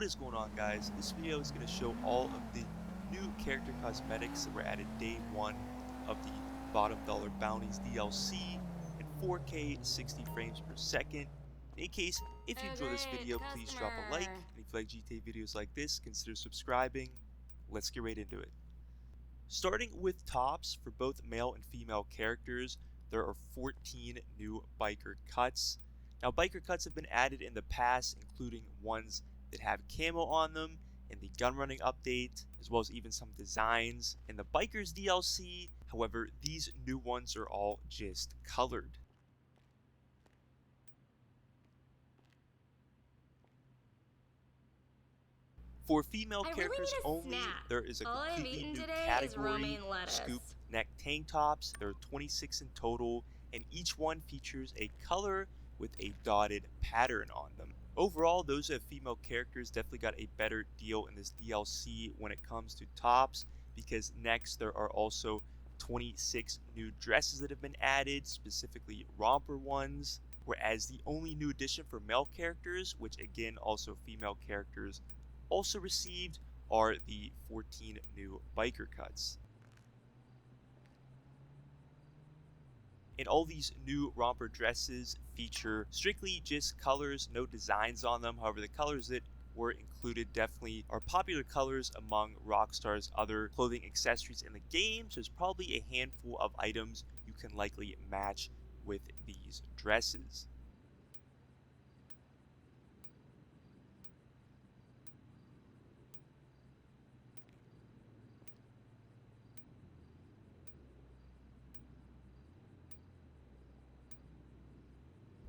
What is going on, guys? This video is going to show all of the new character cosmetics that were added day one of the bottom dollar bounties DLC in 4K 60 frames per second. In case, if you enjoy this video, please drop a like, and if you like GTA videos like this, consider subscribing. Let's get right into it. Starting with tops, for both male and female characters, there are 14 new biker cuts. Now, biker cuts have been added in the past, including ones that have camo on them in the gun running update, as well as even some designs in the Bikers DLC. However, these new ones are all just colored. For female characters only, there is a completely new category, scooped neck tank tops. There are 26 in total, and each one features a color with a dotted pattern on them. Overall, those who have female characters definitely got a better deal in this DLC when it comes to tops, because next there are also 26 new dresses that have been added, specifically romper ones, whereas the only new addition for male characters, which again also female characters also received, are the 14 new biker cuts. And all these new romper dresses feature strictly just colors, no designs on them. However, the colors that were included definitely are popular colors among Rockstar's other clothing accessories in the game, so there's probably a handful of items you can likely match with these dresses.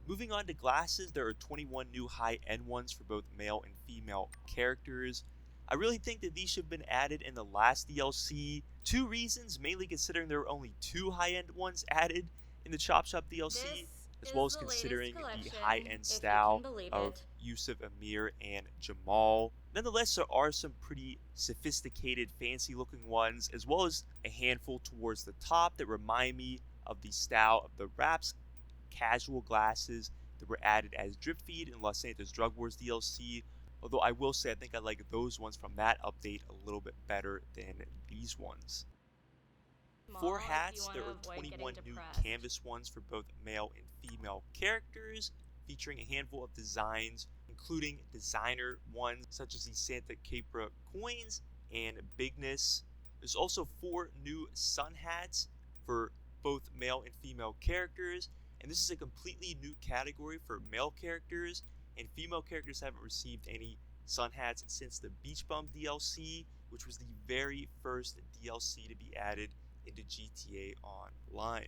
Moving on to glasses, there are 21 new high-end ones for both male and female characters. I really think that these should have been added in the last DLC. Two reasons, mainly considering there were only two high-end ones added in the Chop Shop DLC, as well as considering the high-end style of Yusuf, Amir, and Jamal. Nonetheless, there are some pretty sophisticated, fancy-looking ones, as well as a handful towards the top that remind me of the style of the Raps casual glasses that were added as drip feed in Los Santos Drug Wars DLC, although I will say I think I like those ones from that update a little bit better than these ones. For hats, there are 21 new canvas ones for both male and female characters, featuring a handful of designs, including designer ones such as the Santa Capra coins and Bigness. There's also 4 new sun hats for both male and female characters, and this is a completely new category for male characters, and female characters haven't received any sun hats since the Beach Bum DLC, which was the very first DLC to be added into GTA Online.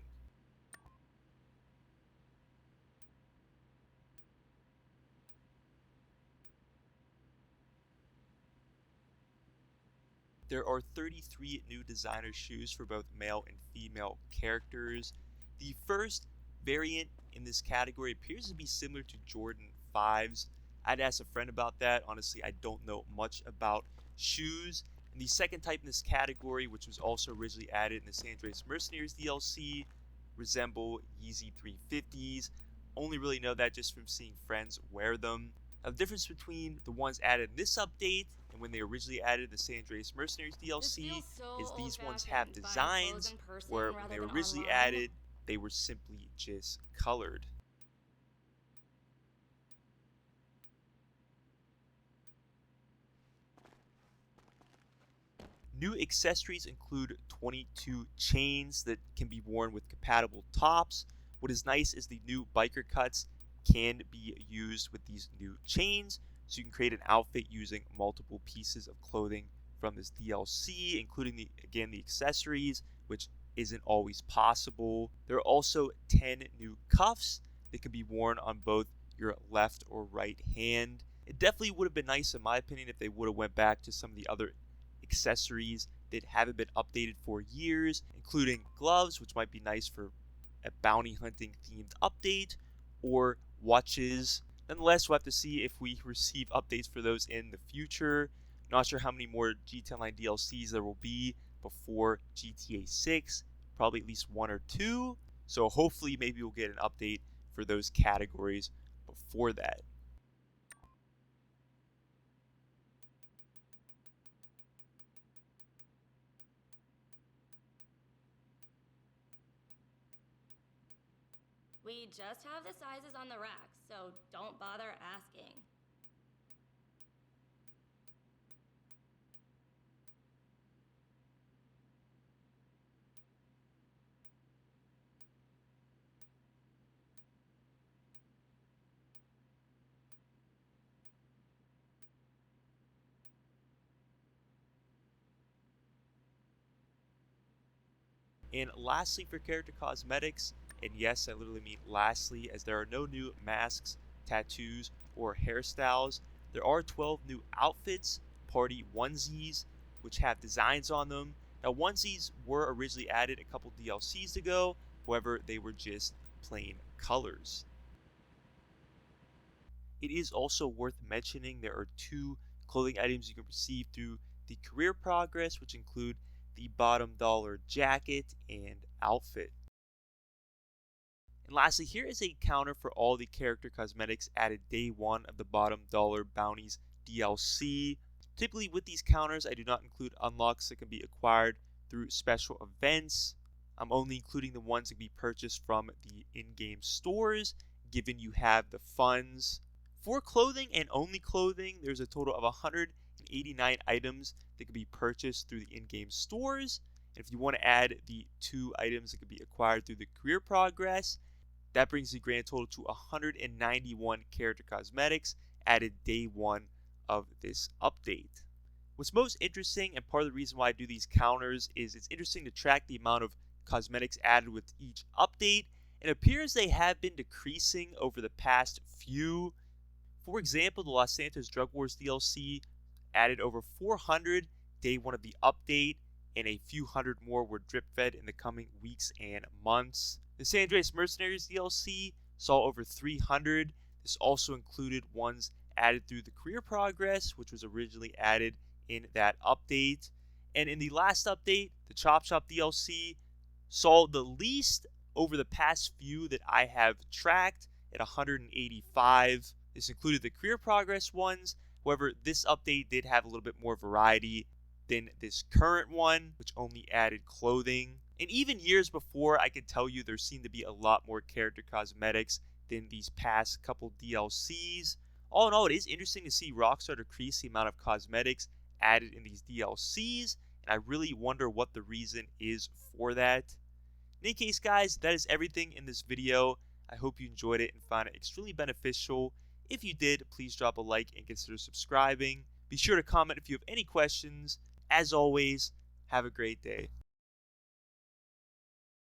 There are 33 new designer shoes for both male and female characters. The first variant in this category appears to be similar to Jordan 5s. I'd ask a friend about that. Honestly, I don't know much about shoes. And the second type in this category, which was also originally added in the San Andreas Mercenaries DLC, resemble Yeezy 350s. Only really know that just from seeing friends wear them. Now, the difference between the ones added in this update and when they originally added the San Andreas Mercenaries DLC is these ones have designs, where when they were originally added, they were simply just colored. New accessories include 22 chains that can be worn with compatible tops. What is nice is the new biker cuts can be used with these new chains, so you can create an outfit using multiple pieces of clothing from this DLC, including the accessories, which isn't always possible. There are also 10 new cuffs that can be worn on both your left or right hand. It definitely would have been nice, in my opinion, if they would have went back to some of the other accessories that haven't been updated for years, including gloves, which might be nice for a bounty hunting themed update, or watches. Nonetheless, we'll have to see if we receive updates for those in the future. Not sure how many more GTA Online DLCs there will be before GTA 6, probably at least 1 or 2. So hopefully maybe we'll get an update for those categories before that. We just have the sizes on the rack, so don't bother asking. And lastly, for character cosmetics, and yes, I literally mean lastly, as there are no new masks, tattoos, or hairstyles, there are 12 new outfits, party onesies, which have designs on them. Now, onesies were originally added a couple DLCs ago, however, they were just plain colors. It is also worth mentioning there are two clothing items you can receive through the career progress, which include the bottom dollar jacket and outfit. And lastly, here is a counter for all the character cosmetics added day one of the bottom dollar bounties DLC. Typically with these counters, I do not include unlocks that can be acquired through special events. I'm only including the ones that can be purchased from the in-game stores, given you have the funds. For clothing and only clothing, there's a total of 189 items that can be purchased through the in-game stores. And if you want to add the 2 items that can be acquired through the career progress, that brings the grand total to 191 character cosmetics added day one of this update. What's most interesting, and part of the reason why I do these counters, is it's interesting to track the amount of cosmetics added with each update. It appears they have been decreasing over the past few. For example, the Los Santos Drug Wars DLC added over 400 day one of the update, and a few hundred more were drip fed in the coming weeks and months. The San Andreas Mercenaries DLC saw over 300. This also included ones added through the career progress, which was originally added in that update. And in the last update, the Chop Shop DLC saw the least over the past few that I have tracked at 185. This included the career progress ones. However, this update did have a little bit more variety than this current one, which only added clothing. And even years before, I could tell you there seemed to be a lot more character cosmetics than these past couple DLCs. All in all, it is interesting to see Rockstar decrease the amount of cosmetics added in these DLCs, and I really wonder what the reason is for that. In any case, guys, that is everything in this video. I hope you enjoyed it and found it extremely beneficial. If you did, please drop a like and consider subscribing. Be sure to comment if you have any questions. As always, have a great day.